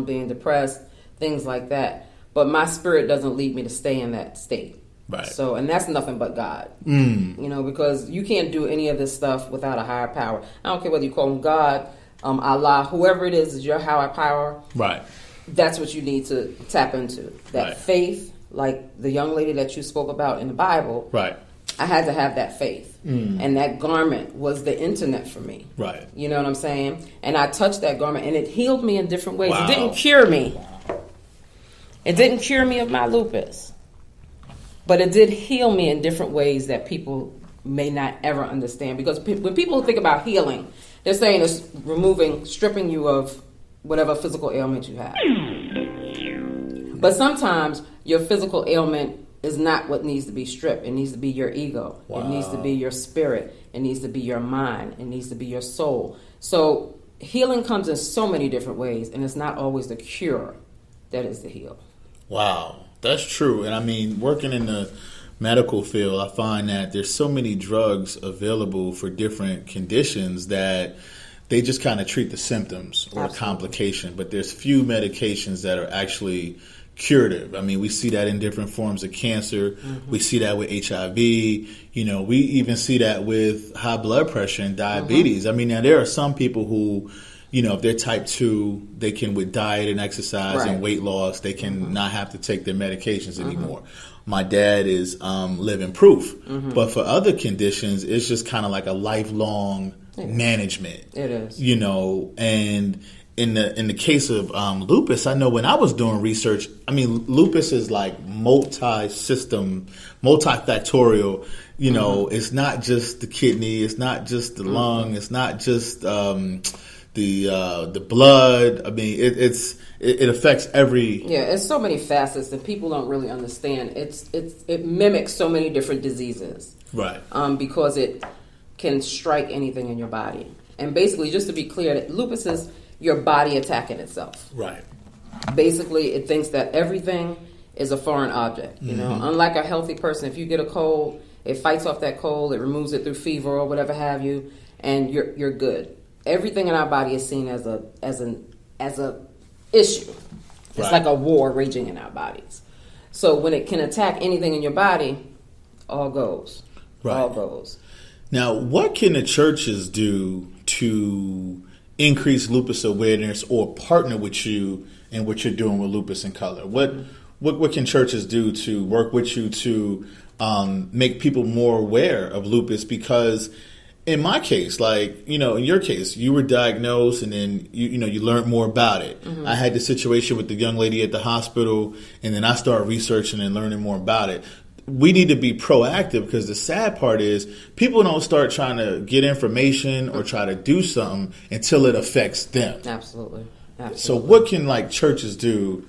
being depressed, things like that. But my spirit doesn't lead me to stay in that state. Right. So, and that's nothing but God. You know, because you can't do any of this stuff without a higher power. I don't care whether you call him God, Allah, whoever it is your higher power. Right. That's what you need to tap into. That faith, like the young lady that you spoke about in the Bible. Right. I had to have that faith. And that garment was the internet for me. Right. You know what I'm saying? And I touched that garment and it healed me in different ways. Wow. It didn't cure me. It didn't cure me of my lupus. But it did heal me in different ways that people may not ever understand. Because when people think about healing, they're saying it's stripping you of whatever physical ailment you have. But sometimes your physical ailment is not what needs to be stripped. It needs to be your ego. Wow. It needs to be your spirit. It needs to be your mind. It needs to be your soul. So healing comes in so many different ways, and it's not always the cure that is the heal. Wow, that's true. And I mean, working in the medical field, I find that there's so many drugs available for different conditions that they just kind of treat the symptoms or the complication, but there's few medications that are actually curative. I mean, we see that in different forms of cancer. We see that with HIV. You know, we even see that with high blood pressure and diabetes. I mean, now there are some people who, you know, if they're type 2, they can, with diet and exercise and weight loss, they can not have to take their medications anymore. My dad is living proof. But for other conditions, it's just kind of like a lifelong management. It is. You know, and in the case of lupus, I know when I was doing research, I mean, lupus is like multi-system, multifactorial. You know, it's not just the kidney, it's not just the lung, it's not just the blood. I mean, it affects every. Yeah, it's so many facets that people don't really understand. It mimics so many different diseases. Right. Because it can strike anything in your body. And basically, just to be clear, that lupus is your body attacking itself. Right. Basically, it thinks that everything is a foreign object. You know, unlike a healthy person, if you get a cold, it fights off that cold, it removes it through fever or whatever have you, and you're good. Everything in our body is seen as a issue. It's like a war raging in our bodies. So when it can attack anything in your body, all goes. Right. All goes. Now, what can the churches do to increase lupus awareness or partner with you in what you're doing with Lupus in Color? What can churches do to work with you to make people more aware of lupus? Because in my case, like, you know, in your case, you were diagnosed and then, you learned more about it. I had the situation with the young lady at the hospital, and then I started researching and learning more about it. We need to be proactive, because the sad part is people don't start trying to get information or try to do something until it affects them. Absolutely. So what can, like, churches do?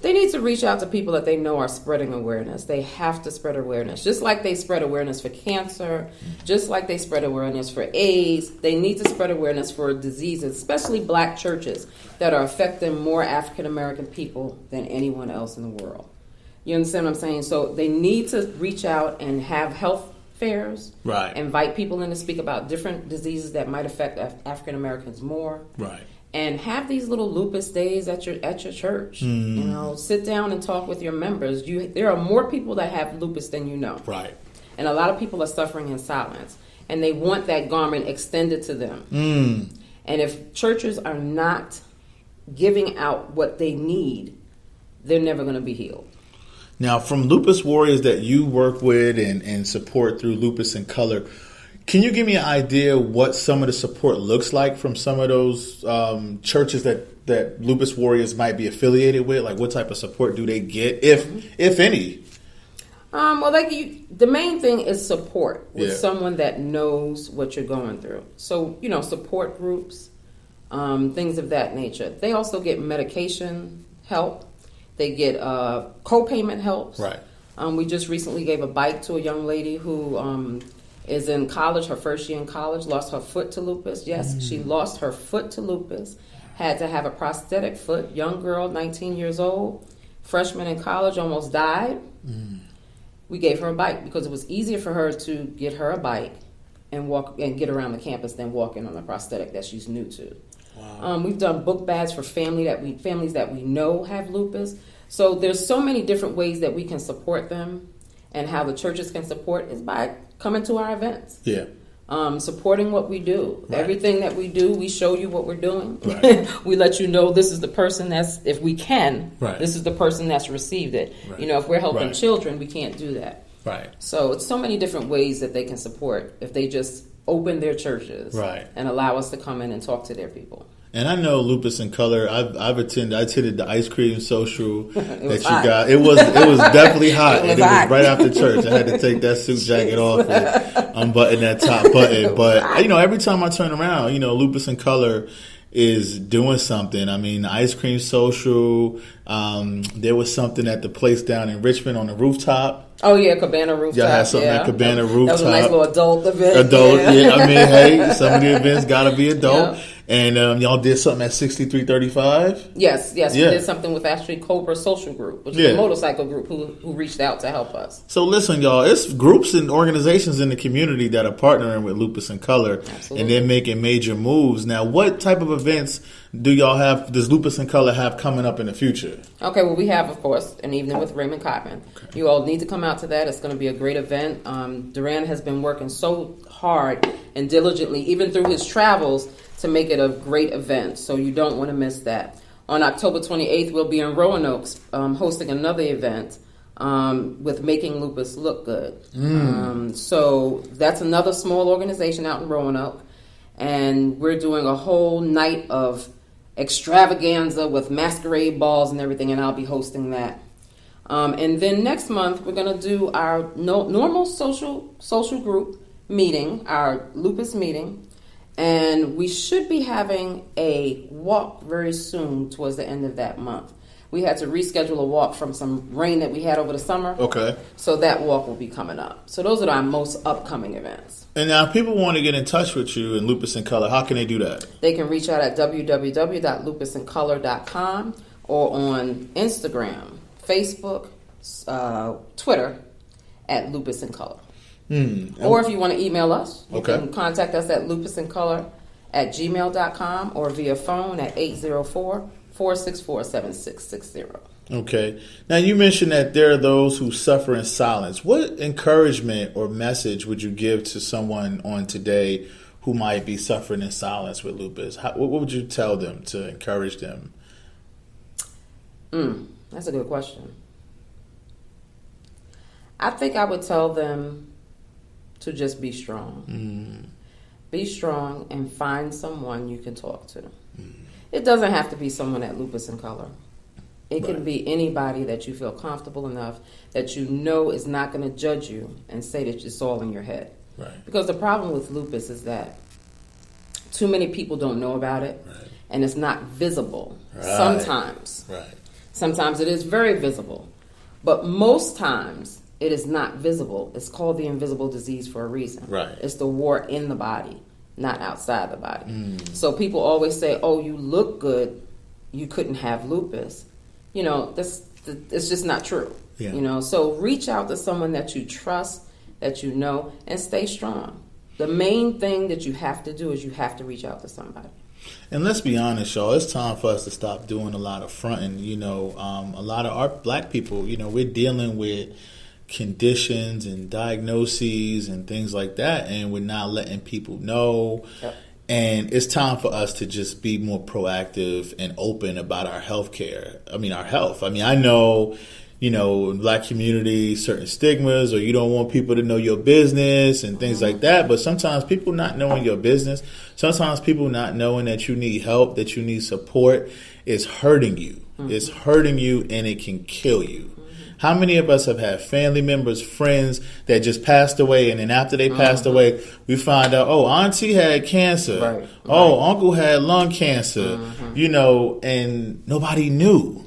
They need to reach out to people that they know are spreading awareness. They have to spread awareness. Just like they spread awareness for cancer, just like they spread awareness for AIDS, they need to spread awareness for diseases, especially black churches that are affecting more African American people than anyone else in the world. You understand what I'm saying? So they need to reach out and have health fairs. Right. Invite people in to speak about different diseases that might affect African Americans more. Right. And have these little lupus days at your church. You know, sit down and talk with your members. There are more people that have lupus than you know. Right. And a lot of people are suffering in silence. And they want that garment extended to them. And if churches are not giving out what they need, they're never going to be healed. Now, from lupus warriors that you work with and support through Lupus in Color, can you give me an idea what some of the support looks like from some of those churches that lupus warriors might be affiliated with? Like, what type of support do they get, if any? Well, the main thing is support with someone that knows what you're going through. So, you know, support groups, things of that nature. They also get medication help. They get co-payment helps. Right. We just recently gave a bike to a young lady who is in college, her first year in college, lost her foot to lupus. Yes, she lost her foot to lupus, had to have a prosthetic foot. Young girl, 19 years old, freshman in college, almost died. We gave her a bike because it was easier for her to get her a bike and walk and get around the campus than walking on a prosthetic that she's new to. Wow. We've done book bags for families that we know have lupus. So there's so many different ways that we can support them, and how the churches can support is by coming to our events. Yeah. Supporting what we do. Right. Everything that we do, we show you what we're doing. Right. We let you know this is the person that's, if we can, Right. this is the person that's received it. Right. You know, if we're helping Right. children, we can't do that. Right. So it's so many different ways that they can support if they just open their churches, Right. and allow us to come in and talk to their people. And I know Lupus In Color. I attended the ice cream social that you hot. got. It was definitely hot, It was and it hot. was right after church. I had to take that suit jacket off and unbutton that top button. But you know, every time I turn around, you know, Lupus In Color is doing something. I mean, the ice cream social. There was something at the place down in Richmond on the rooftop. Oh yeah, Cabana Rooftop. Y'all had something at Cabana Rooftop. That was a nice little adult event. Yeah. I mean, hey, some of the events got to be adult. Yeah. And y'all did something at 6335? Yes, Yeah. we did something with actually Cobra Social Group, which is a motorcycle group who reached out to help us. So listen, y'all, it's groups and organizations in the community that are partnering with Lupus In Color. Absolutely. And they're making major moves. Now, what type of events does Lupus In Color have coming up in the future? Okay, well, we have, of course, an evening with Raymond Cotman. Okay. You all need to come out to that. It's going to be a great event. Duran has been working so hard and diligently, even through his travels, to make it a great event. So you don't want to miss that. On October 28th, we'll be in Roanoke hosting another event with Making Lupus Look Good. So that's another small organization out in Roanoke. And we're doing a whole night of extravaganza with masquerade balls and everything, and I'll be hosting that. And then next month, we're going to do our normal social group meeting, our lupus meeting, and we should be having a walk very soon towards the end of that month. We had to reschedule a walk from some rain that we had over the summer. Okay. So that walk will be coming up. So those are our most upcoming events. And now if people want to get in touch with you and Lupus In Color, how can they do that? They can reach out at www.lupusincolor.com or on Instagram, Facebook, Twitter at Lupus In Color. Or if you want to email us, you can contact us at lupusincolor@gmail.com or via phone at 804-464-7660. Okay. Now, you mentioned that there are those who suffer in silence. What encouragement or message would you give to someone on today who might be suffering in silence with lupus? What would you tell them to encourage them? That's a good question. I think I would tell them to just be strong. Be strong and find someone you can talk to. It doesn't have to be someone at Lupus In Color. It can be anybody that you feel comfortable enough that you know is not going to judge you and say that it's all in your head. Right. Because the problem with lupus is that too many people don't know about it, and it's not visible. Sometimes. Sometimes it is very visible. But most times it is not visible. It's called the invisible disease for a reason. It's the war in the body, not outside the body. So people always say, oh, you look good, you couldn't have lupus. You know, it's just not true. You know, so reach out to someone that you trust, that you know, and stay strong. The main thing that you have to do is you have to reach out to somebody. And let's be honest, y'all, it's time for us to stop doing a lot of fronting. You know, a lot of our black people, you know, we're dealing with conditions and diagnoses and things like that, and we're not letting people know. And it's time for us to just be more proactive and open about our health care. I mean, our health. I mean, I know, you know, in black community, certain stigmas, or you don't want people to know your business and things like that. But sometimes people not knowing your business, sometimes people not knowing that you need help, that you need support, is hurting you. It's hurting you, and it can kill you. How many of us have had family members, friends that just passed away, and then after they passed away, we find out, oh, auntie had cancer. Oh, uncle had lung cancer. You know, and nobody knew.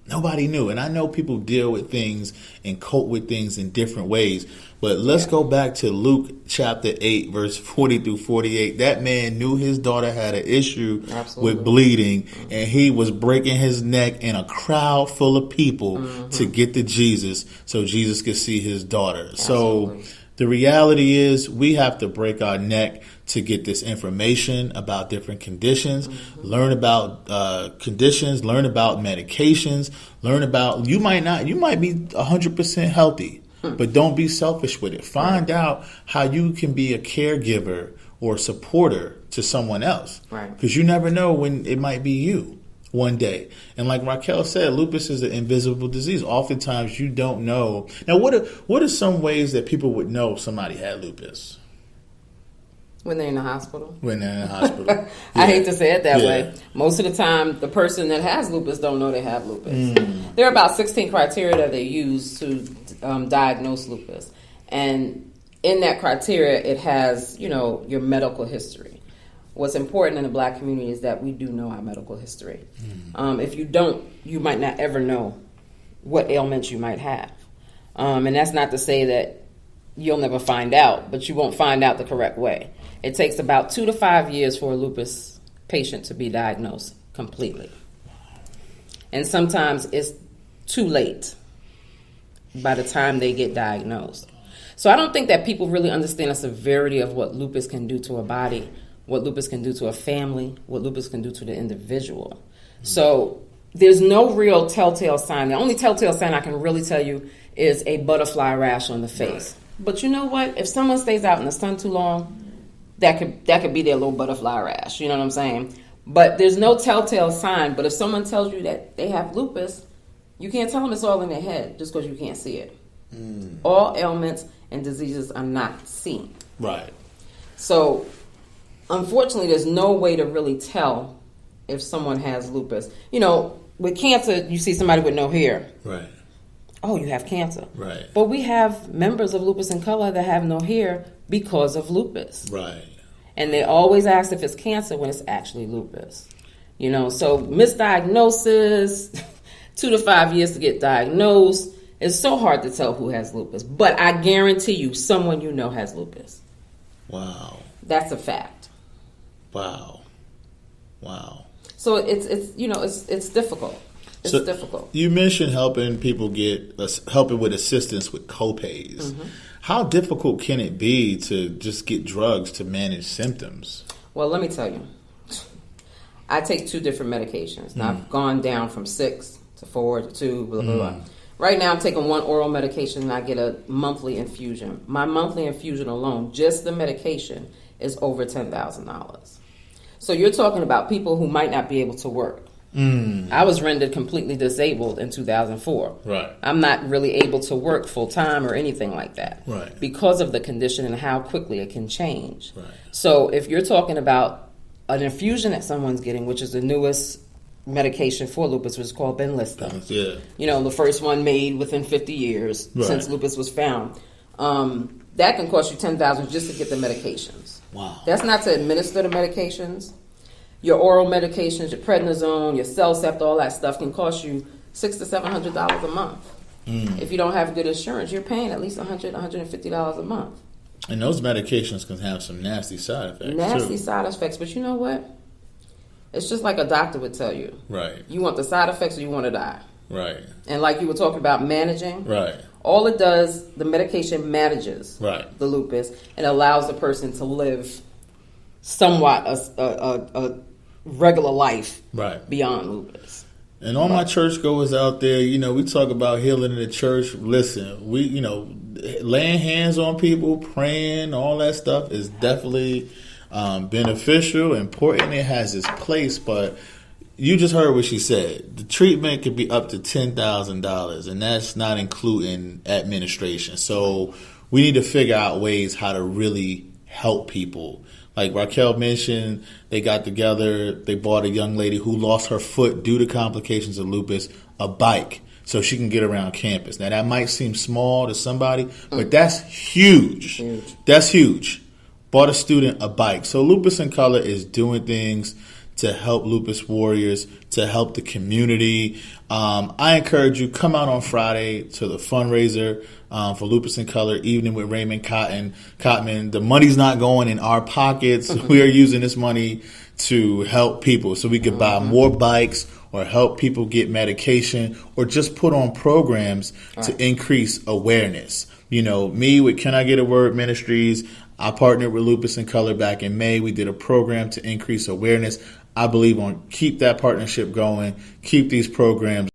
Nobody knew. And I know people deal with things and cope with things in different ways. But let's go back to Luke chapter 8, verse 40 through 48. That man knew his daughter had an issue with bleeding, and he was breaking his neck in a crowd full of people to get to Jesus so Jesus could see his daughter. So The reality is we have to break our neck to get this information about different conditions, learn about conditions, learn about medications, learn about, you might be 100% healthy, but don't be selfish with it. Find out how you can be a caregiver or supporter to someone else. Right. Because you never know when it might be you one day. And like Raquel said, lupus is an invisible disease. Oftentimes you don't know. Now, what are some ways that people would know if somebody had lupus? When they're in the hospital. When they're in the hospital. I Yeah. hate to say it that Yeah. way. Most of the time, the person that has lupus don't know they have lupus. There are about 16 criteria that they use to diagnose lupus. And in that criteria, it has, your medical history. What's important in the Black community is that we do know our medical history. If you don't, you might not ever know what ailments you might have. And that's not to say that you'll never find out, but you won't find out the correct way. It takes about 2 to 5 years for a lupus patient to be diagnosed completely. And sometimes it's too late by the time they get diagnosed. So I don't think that people really understand the severity of what lupus can do to a body, what lupus can do to a family, what lupus can do to the individual. So there's no real telltale sign. The only telltale sign I can really tell you is a butterfly rash on the face. But you know what? If someone stays out in the sun too long, that could be their little butterfly rash. You know what I'm saying? But there's no telltale sign. But if someone tells you that they have lupus, you can't tell them it's all in their head just because you can't see it. All ailments and diseases are not seen. Right. So, unfortunately, there's no way to really tell if someone has lupus. With cancer, you see somebody with no hair. Right. Oh, you have cancer. Right. But we have members of Lupus In Color that have no hair because of lupus. Right. And they always ask if it's cancer when it's actually lupus. So misdiagnosis, 2 to 5 years to get diagnosed. It's so hard to tell who has lupus. But I guarantee you, someone you know has lupus. Wow. That's a fact. Wow. So it's difficult. It's difficult. You mentioned helping people helping with assistance with co-pays. How difficult can it be to just get drugs to manage symptoms? Well, let me tell you. I take 2 different medications. Now, I've gone down from 6 to 4 to 2, blah, blah, blah. Right now, I'm taking 1 oral medication and I get a monthly infusion. My monthly infusion alone, just the medication, is over $10,000. So you're talking about people who might not be able to work. I was rendered completely disabled in 2004. Right. I'm not really able to work full time or anything like that. Right. Because of the condition and how quickly it can change. Right. So if you're talking about an infusion that someone's getting, which is the newest medication for lupus, which is called Benlysta. Yeah. The first one made within 50 years since lupus was found. That can cost you $10,000 just to get the medications. Wow. That's not to administer the medications. Your oral medications, your prednisone, your Cellcept, all that stuff can cost you $600 to $700 a month. If you don't have good insurance, you're paying at least $100, $150 a month. And those medications can have some nasty side effects. Nasty side effects, but you know what? It's just like a doctor would tell you. Right. You want the side effects or you want to die. Right. And like you were talking about managing. Right. All it does, the medication manages Right. the lupus and allows the person to live somewhat a regular life beyond lupus. And all my churchgoers out there, we talk about healing in the church. Listen, we, laying hands on people, praying, all that stuff is definitely beneficial, important. It has its place, but you just heard what she said. The treatment could be up to $10,000, and that's not including administration. So we need to figure out ways how to really help people. Like Raquel mentioned, they got together, they bought a young lady who lost her foot due to complications of lupus, a bike, so she can get around campus. Now, that might seem small to somebody, but that's huge. That's huge. Bought a student a bike. So Lupus In Color is doing things to help lupus warriors, to help the community. I encourage you, come out on Friday to the fundraiser for Lupus In Color, Evening with Raymond Cotman. The money's not going in our pockets. We are using this money to help people so we can buy more bikes or help people get medication or just put on programs to increase awareness. You know, me with Can I Get a Word Ministries, I partnered with Lupus In Color back in May. We did a program to increase awareness. I believe on keep that partnership going, keep these programs